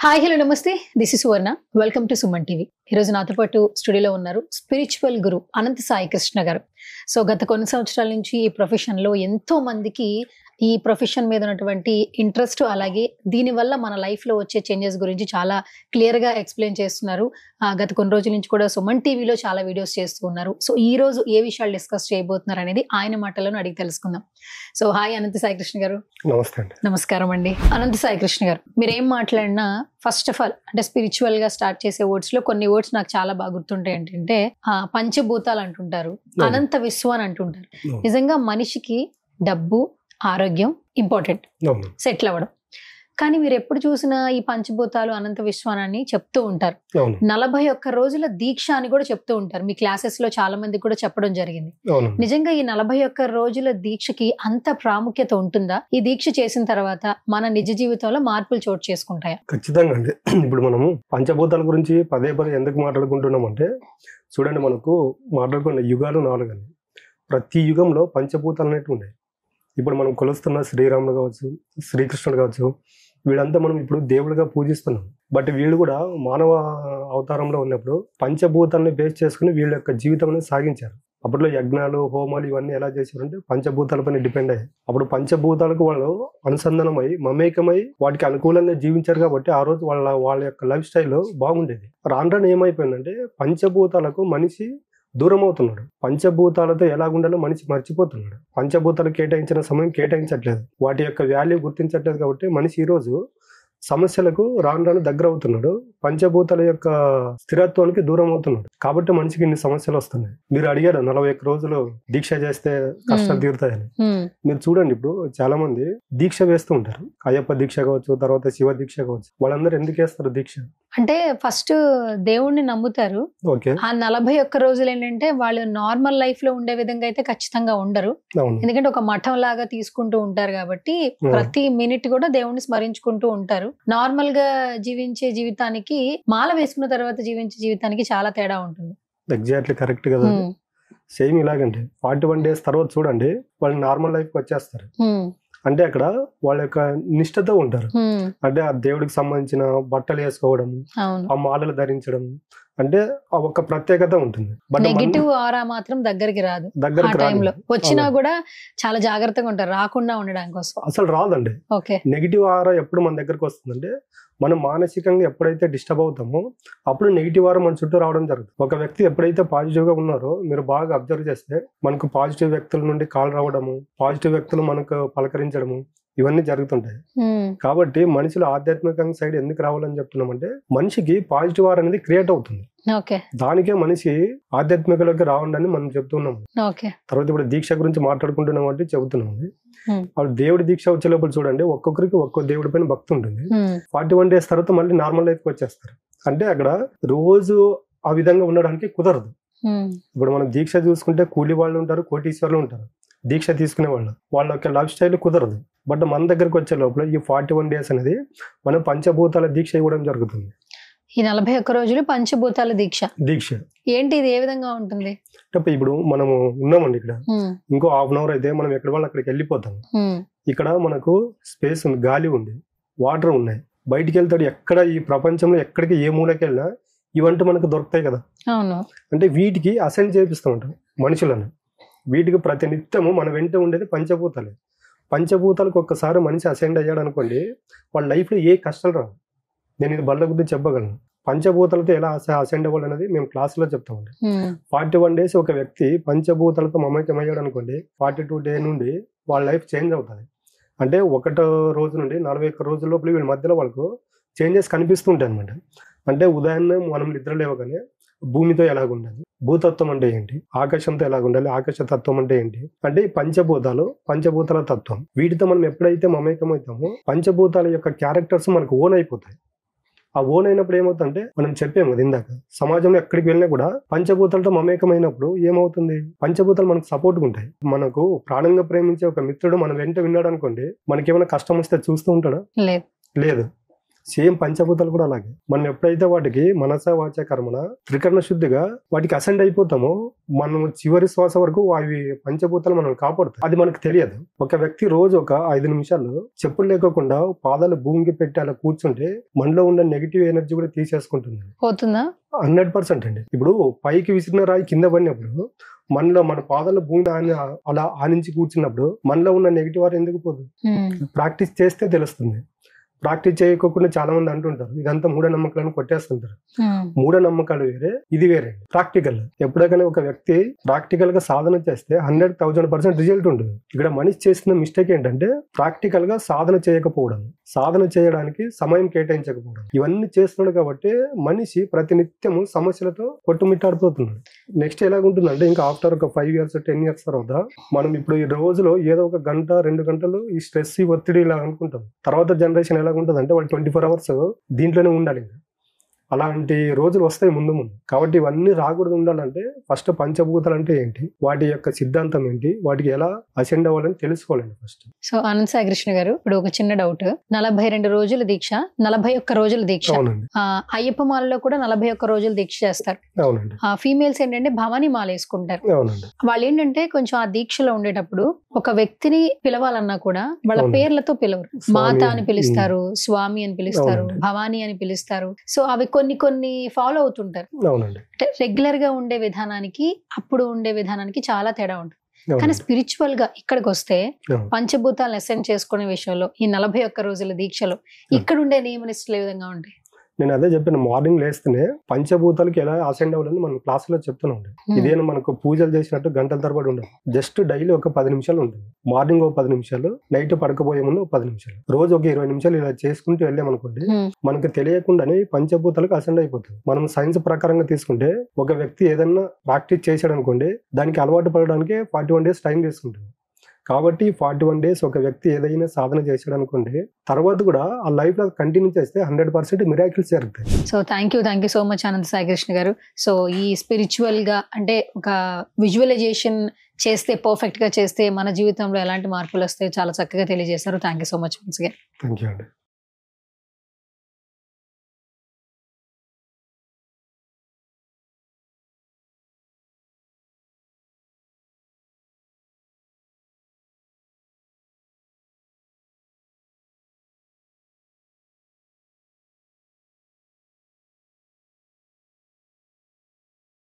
Hi hello నమస్తే this is Suvarna welcome to Suman TV. ఈరోజు నాతో పాటు స్టూడియోలో ఉన్నారు స్పిరిచువల్ గురు అనంత సాయి కృష్ణ గారు. సో గత కొన్ని సంవత్సరాల నుంచి ఈ ప్రొఫెషన్లో ఎంతో మందికి ఈ ప్రొఫెషన్ మీద ఉన్నటువంటి ఇంట్రెస్ట్, అలాగే దీనివల్ల మన లైఫ్లో వచ్చే చేంజెస్ గురించి చాలా క్లియర్గా ఎక్స్ప్లెయిన్ చేస్తున్నారు. గత కొన్ని రోజుల నుంచి కూడా సుమన్ టీవీలో చాలా వీడియోస్ చేస్తూ ఉన్నారు. సో ఈ రోజు ఏ విషయాలు డిస్కస్ చేయబోతున్నారు అనేది ఆయన మాటలను అడిగి తెలుసుకుందాం. సో హాయ్ అనంత సాయి కృష్ణ గారు. నమస్తే అండి. నమస్కారం అండి. అనంత సాయి కృష్ణ గారు, మీరు ఏం మాట్లాడినా ఫస్ట్ ఆఫ్ ఆల్ అంటే స్పిరిచువల్ గా స్టార్ట్ చేసే వర్డ్స్ లో కొన్ని వర్డ్స్ నాకు చాలా బాగా గుర్తుంటాయి. ఏంటంటే పంచభూతాలు అంటుంటారు, అనంత విశ్వం అని అంటుంటారు. నిజంగా మనిషికి డబ్బు, ఆరోగ్యం ఇంపార్టెంట్, సెటిల్ అవ్వడం. కానీ మీరు ఎప్పుడు చూసినా ఈ పంచభూతాలు, అనంత విశ్వాన్ని చెప్తూ ఉంటారు. 41 రోజుల దీక్ష అని కూడా చెప్తూ ఉంటారు. మీ క్లాసెస్ లో చాలా మంది కూడా చెప్పడం జరిగింది. నిజంగా ఈ 41 రోజుల దీక్షకి అంత ప్రాముఖ్యత ఉంటుందా? ఈ దీక్ష చేసిన తర్వాత మన నిజ జీవితంలో మార్పులు చోటు చేసుకుంటాయా? ఖచ్చితంగా అండి. ఇప్పుడు మనము పంచభూతాల గురించి పదే ఎందుకు మాట్లాడుకుంటున్నాం అంటే, చూడండి, మనకు మాట్లాడుకున్న యుగాలు 4 అండి. ప్రతి యుగంలో పంచభూతాలు అనేవి ఉన్నాయి. ఇప్పుడు మనం కొలుస్తున్న శ్రీరాముడు కావచ్చు, శ్రీకృష్ణుడు కావచ్చు, వీళ్ళంతా మనం ఇప్పుడు దేవుడిగా పూజిస్తున్నాం. బట్ వీళ్ళు కూడా మానవ అవతారంలో ఉన్నప్పుడు పంచభూతాలని బేస్ చేసుకుని వీళ్ళ యొక్క జీవితం సాగించారు. అప్పట్లో యజ్ఞాలు, హోమాలు ఇవన్నీ ఎలా చేశారంటే పంచభూతాలపైన డిపెండ్ అయ్యాయి. అప్పుడు పంచభూతాలకు వాళ్ళు అనుసంధానమై, మమేకమై వాటికి అనుకూలంగా జీవించారు. కాబట్టి ఆ రోజు వాళ్ళ యొక్క లైఫ్ స్టైల్ బాగుండేది. రాను ఏమైపోయిందంటే పంచభూతాలకు మనిషి దూరం అవుతున్నాడు. పంచభూతాలతో ఎలాగుండాలో మనిషి మర్చిపోతున్నాడు. పంచభూతాలు కేటాయించిన సమయం కేటాయించట్లేదు, వాటి యొక్క వాల్యూ గుర్తించట్లేదు. కాబట్టి మనిషి ఈరోజు సమస్యలకు రాను దగ్గర అవుతున్నాడు. పంచభూతాల యొక్క స్థిరత్వానికి దూరం అవుతున్నాడు. కాబట్టి మనిషికి ఇన్ని సమస్యలు వస్తున్నాయి. మీరు అడిగారు 41 రోజులు దీక్ష చేస్తే కష్టాలు తీరుతాయని. మీరు చూడండి, ఇప్పుడు చాలా మంది దీక్ష వేస్తూ ఉంటారు. అయ్యప్ప దీక్ష కావచ్చు, తర్వాత శివ దీక్ష కావచ్చు. వాళ్ళందరూ ఎందుకు వేస్తారు దీక్ష అంటే? ఫస్ట్ దేవుణ్ణి నమ్ముతారు. ఓకే. ఆ 41 రోజులు ఏంటంటే వాళ్ళు నార్మల్ లైఫ్ లో ఉండే విధంగా అయితే ఖచ్చితంగా ఉండరు. ఎందుకంటే ఒక మఠం లాగా తీసుకుంటూ ఉంటారు కాబట్టి ప్రతి మినిట్ కూడా దేవుణ్ణి స్మరించుకుంటూ ఉంటారు. నార్మల్ గా జీవించే జీవితానికి, మాల వేసుకున్న తర్వాత జీవించే జీవితానికి చాలా తేడా ఉంటుంది. ఎగ్జాక్ట్లీ కరెక్ట్ కదా. సేమ్ ఇలాగంటే 41 డేస్ తర్వాత చూడండి వాళ్ళు నార్మల్ లైఫ్ కి వచ్చేస్తారు. అంటే అక్కడ వాళ్ళ యొక్క నిష్ఠతో ఉంటారు. అంటే ఆ దేవుడికి సంబంధించిన బట్టలు వేసుకోవడం, ఆ మాలలు ధరించడం, అంటే ఒక ప్రత్యేకత ఉంటుంది. బట్ నెగిటివ్ ఆరా మాత్రం దగ్గరికి రాదు. టైంలో వచ్చినా కూడా చాలా జాగ్రత్తగా ఉంటారు, రాకుండా ఉండడం కోసం. అసలు రాదండి. నెగిటివ్ ఆరా ఎప్పుడు మన దగ్గరకు వస్తుందంటే, మనం మానసికంగా ఎప్పుడైతే డిస్టర్బ్ అవుతామో అప్పుడు నెగిటివ్ ఆరా మన చుట్టూ రావడం జరుగుతుంది. ఒక వ్యక్తి ఎప్పుడైతే పాజిటివ్ గా ఉన్నారో మీరు బాగా అబ్జర్వ్ చేస్తే మనకు పాజిటివ్ వ్యక్తుల నుండి కాల్ రావడము, పాజిటివ్ వ్యక్తులు మనకు పలకరించడము, ఇవన్నీ జరుగుతుంటాయి. కాబట్టి మనిషిలో ఆధ్యాత్మికంగా సైడ్ ఎందుకు రావాలని చెప్తున్నామంటే, మనిషికి పాజిటివ్ ఆర్ అనేది క్రియేట్ అవుతుంది. దానికే మనిషి ఆధ్యాత్మికలోకి రావడాన్ని మనం చెప్తున్నాము. తర్వాత ఇప్పుడు దీక్ష గురించి మాట్లాడుకుంటున్నాం అంటే చెబుతున్నాము. వాళ్ళు దేవుడి దీక్ష వచ్చే లోపల చూడండి, ఒక్కొక్కరికి ఒక్కో దేవుడి పైన భక్తి ఉంటుంది. 41 డేస్ తర్వాత మళ్ళీ నార్మల్ లైఫ్ కి వచ్చేస్తారు. అంటే అక్కడ రోజు ఆ విధంగా ఉండడానికి కుదరదు. ఇప్పుడు మనం దీక్ష చూసుకుంటే కూలి వాళ్ళు ఉంటారు, కోటీశ్వర్లు ఉంటారు. దీక్ష తీసుకునే వాళ్ళ యొక్క లైఫ్ స్టైల్ కుదరదు. బట్ మన దగ్గరకు వచ్చే లోపల ఈ 41 డేస్ అనేది మనం పంచభూతాల దీక్ష ఇవ్వడం జరుగుతుంది. ఈ 41 రోజులు పంచభూతాల దీక్ష ఏంటి? ఇది ఏ విధంగా ఉంటుంది? ఇప్పుడు మనము ఉన్నామండి ఇక్కడ, ఇంకో హాఫ్ అన్ అవర్ అయితే మనం ఎక్కడ వాళ్ళు అక్కడికి వెళ్ళిపోతాం. ఇక్కడ మనకు స్పేస్ ఉంది, గాలి ఉంది, వాటర్ ఉన్నాయి. బయటికి వెళ్తాడు ఎక్కడ ఈ ప్రపంచంలో ఎక్కడికి ఏ మూలకి వెళ్ళినా ఇవంటూ మనకు దొరుకుతాయి కదా. అంటే వీటికి అసెండ్ చేపిస్తూ ఉంటాం మనుషులను. వీటికి ప్రతి నిత్యము మన వెంట ఉండేది పంచభూతాలే. పంచభూతాలకు ఒక్కసారి మనిషి అసెండ్ అయ్యాడు అనుకోండి, వాళ్ళ లైఫ్లో ఏ కష్టాలు రావు. నేను ఇది బల్ల గురించి చెప్పగలను. పంచభూతాలతో ఎలా అసెండ్ అవ్వాలనేది మేము క్లాసులో చెప్తామండి. 41 డేస్ ఒక వ్యక్తి పంచభూతాలతో మమేకమయ్యాడు అనుకోండి, 42 డే నుండి వాళ్ళ లైఫ్ చేంజ్ అవుతుంది. అంటే 1 రోజు నుండి 41 రోజుల లోపల వీళ్ళ మధ్యలో వాళ్ళకు చేంజెస్ కనిపిస్తుంటాయి అనమాట. అంటే ఉదయాన్నే మనం నిద్ర లేవగానే భూమితో ఎలాగుండాలి, భూతత్వం అంటే ఏంటి, ఆకాశంతో ఎలాగుండాలి, ఆకాశ తత్వం అంటే ఏంటి, అంటే పంచభూతాలు, పంచభూతాల తత్వం. వీటితో మనం ఎప్పుడైతే మమేకం అవుతామో పంచభూతాల యొక్క క్యారెక్టర్స్ మనకు ఓన్ అయిపోతాయి. ఆ ఓన్ అయినప్పుడు ఏమవుతుందంటే, మనం చెప్పాము కదా ఇందాక, సమాజంలో ఎక్కడికి వెళ్ళినా కూడా పంచభూతాలతో మమేకమైనప్పుడు ఏమవుతుంది, పంచభూతాలు మనకు సపోర్ట్గా ఉంటాయి. మనకు ప్రాణంగా ప్రేమించే ఒక మిత్రుడు మనం వెంట విన్నాడు అనుకోండి, మనకేమైనా కష్టం వస్తే చూస్తూ ఉంటాడా? లేదు. సేమ్ పంచభూతాలు కూడా అలాగే. మనం ఎప్పుడైతే వాటికి మనస వాచ కర్మన త్రికరణ శుద్ధిగా వాటికి అసెండ్ అయిపోతామో మనం చివరి శ్వాస వరకు అవి పంచభూతాలు మనం కాపాడుతాయి. అది మనకు తెలియదు. ఒక వ్యక్తి రోజు ఒక 5 నిమిషాలు చెప్పులు లేకోకుండా పాదాలు భూమికి పెట్టి అలా కూర్చుంటే మనలో ఉన్న నెగిటివ్ ఎనర్జీ కూడా తీసేసుకుంటుంది. పోతుందా? 100% అండి. ఇప్పుడు పైకి విసిరిన రాయి కింద పడినప్పుడు మనలో మన పాదాల భూమి అలా ఆనించి కూర్చున్నప్పుడు మనలో ఉన్న నెగిటివ్ వారు ఎందుకు పోదు? ప్రాక్టీస్ చేస్తే తెలుస్తుంది. ప్రాక్టీస్ చేయకోకుండా చాలా మంది అంటుంటారు ఇదంతా మూఢనమ్మకాలను కొట్టేస్తుంటారు. మూఢనమ్మకాలు వేరే, ఇది వేరే. ప్రాక్టికల్ ఎప్పుడైనా ఒక వ్యక్తి ప్రాక్టికల్ గా సాధన చేస్తే 100,000% రిజల్ట్ ఉంటుంది. ఇక్కడ మనిషి చేసిన మిస్టేక్ ఏంటంటే ప్రాక్టికల్ గా సాధన చేయకపోవడం, సాధన చేయడానికి సమయం కేటాయించకపోవడం, ఇవన్నీ చేస్తున్నాడు కాబట్టి మనిషి ప్రతినిత్యము సమస్యలతో కొట్టుమిట్టాడిపోతున్నాడు. నెక్స్ట్ ఎలాగుంటుందంటే ఇంకా ఆఫ్టర్ ఒక 5 years 10 years తర్వాత మనం ఇప్పుడు ఈ రోజులో ఏదో ఒక గంట 2 గంటలు ఈ స్ట్రెస్ ఈ ఒత్తిడి ఇలా అనుకుంటాం. తర్వాత జనరేషన్ ఉంటుంది అంటే వాళ్ళు 24 hours దీంట్లోనే ఉండాలి. అలాంటి రోజులు వస్తాయి ముందు ముందు. కాబట్టి ఇవన్నీ రాకూడదు ఉండాలంటే ఫస్ట్ పంచభూతాలు అంటే ఏంటి, వాటి యొక్క సిద్ధాంతం ఏంటి, వాటికి ఎలా అసెండ్ అవ్వాలని తెలుసుకోవాలండి ఫస్ట్. సో అనంత సాయి కృష్ణ గారు, ఇప్పుడు ఒక చిన్న డౌట్. 42 రోజుల దీక్ష, 41 రోజుల దీక్ష. అవునండి. అయ్యప్ప మాలలో కూడా 41 రోజుల దీక్ష చేస్తారు. అవునండి. ఫీమేల్స్ ఏంటంటే భవానీ మాల వేసుకుంటారు. అవునండి. వాళ్ళు ఏంటంటే కొంచెం ఆ దీక్షలో ఉండేటప్పుడు ఒక వ్యక్తిని పిలవాలన్నా కూడా వాళ్ళ పేర్లతో పిలవరు. మాత అని పిలుస్తారు, స్వామి అని పిలుస్తారు, భవానీ అని పిలుస్తారు. సో అవి కొన్ని ఫాలో అవుతుంటారు. రెగ్యులర్ గా ఉండే విధానానికి అప్పుడు ఉండే విధానానికి చాలా తేడా ఉంటుంది. కానీ స్పిరిచువల్ గా ఇక్కడికి వస్తే పంచభూతాలను అసెండ్ చేసుకునే విషయంలో ఈ 41 రోజుల దీక్షలో ఇక్కడ ఉండే నియమ నిష్టలు ఏ విధంగా ఉంటాయి? నేను అదే చెప్పాను, మార్నింగ్ లేస్తేనే పంచభూతాలకి ఎలా అసెండ్ అవ్వాలని మనం క్లాసులో చెప్తూనే ఉంటాం. ఇదేనా మనకు పూజలు చేసినట్టు గంటల తరబడి ఉండదు. జస్ట్ డైలీ ఒక 10 నిమిషాలు ఉంటుంది. మార్నింగ్ ఒక 10 నిమిషాలు, నైట్ పడకపోయే ముందు ఒక 10 నిమిషాలు, రోజు ఒక 20 నిమిషాలు ఇలా చేసుకుంటూ వెళ్ళామనుకోండి మనకు తెలియకుండానే పంచభూతాలకు అసెండ్ అయిపోతుంది. మనం సైన్స్ ప్రకారంగా తీసుకుంటే ఒక వ్యక్తి ఏదన్నా ప్రాక్టీస్ చేశాడు అనుకోండి, దానికి అలవాటు పడడానికి 41 days టైం తీసుకుంటుంది. కాబట్టి 41 days ఒక వ్యక్తి ఏదైనా సాధన చేశాడు అనుకోండి, తర్వాత కూడా ఆ లైఫ్ లో కంటిన్యూ చేస్తే 100% మిరాకిల్స్ జరుగుతాయి. So thank you so much Ananta Sai Krishna garu. So ఈ స్పిరిచువల్ గా అంటే ఒక విజువలైజేషన్ చేస్తే, పర్ఫెక్ట్ గా చేస్తే మన జీవితంలో ఎలాంటి మార్పులు వస్తాయో చాలా చక్కగా తెలియజేశారు. Thank you so much. Thank you అండి.